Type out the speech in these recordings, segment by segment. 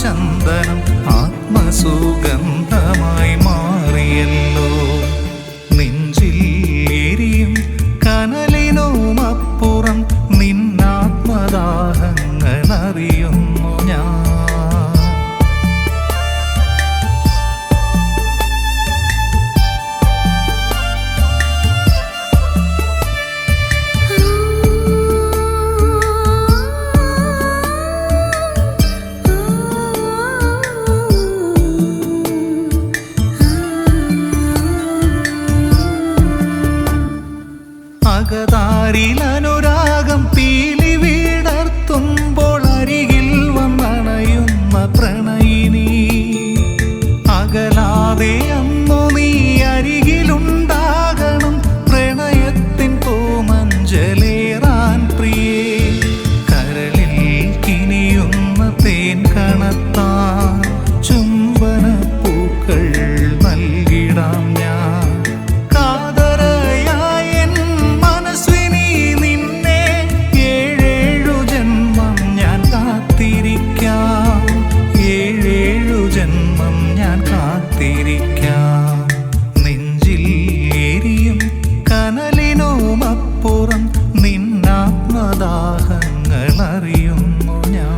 ചന്ദനം ആത്മസുഗന്ധമായി മാറിയല്ലോ. നെഞ്ചിൽ എരിയും കനലിനുമപ്പുറം നിന്നാത്മദാഹങ്ങൾ അറിയുന്നു ഞാൻ. അകതാരിലനുരാഗം പീലി വീടർത്തുമ്പോൾ അരികിൽ വന്നണയുന്ന പ്രണയിനി. അകലാതെ അന്നു നീ അരികിലുണ്ടാകണം, പ്രണയത്തിൻ പൂമഞ്ചലേറാൻ പ്രിയേ. കരളിൽ കിനിയുന്ന തേൻ കണത്താൻ ചുംബനപ്പൂക്കൾ നൽകിടാം ഞാൻ. നെഞ്ചിൽ എരിയും കനലിനുമപ്പുറം നിന്നാത്മദാഹങ്ങൾ അറിയുന്നു ഞാൻ.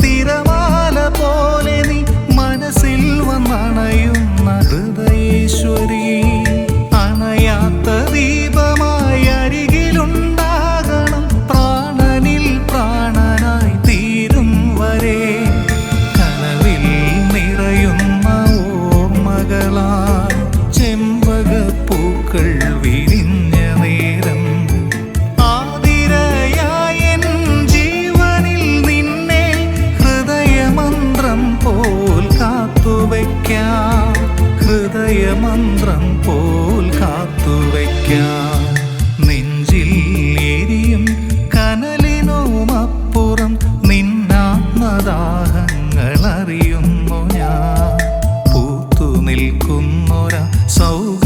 തിരമാല പോലെ നീ മനസ്സിൽ വന്നണയുന്ന ഹൃദയേശ്വരി. അണയാത്ത ദീപമായി അരികിലുണ്ടാകണം, പ്രാണനിൽ പ്രാണനായി തീരും വരെ. കനവിൽ നിറയുന്ന ഓർമ്മകളാൽ ചെമ്പകപ്പൂക്കൾ വിരിഞ്ഞ നേരം ഹൃദയമന്ത്രം പോൽ കാത്തുവയ്ക്കാം. നെഞ്ചിൽ എരിയും കനലിനുമപ്പുറം നിന്നാത്മദാഹങ്ങൾ അറിയുന്നു ഞാൻ. പൂത്തു നിൽക്കുന്നൊര സൗഗ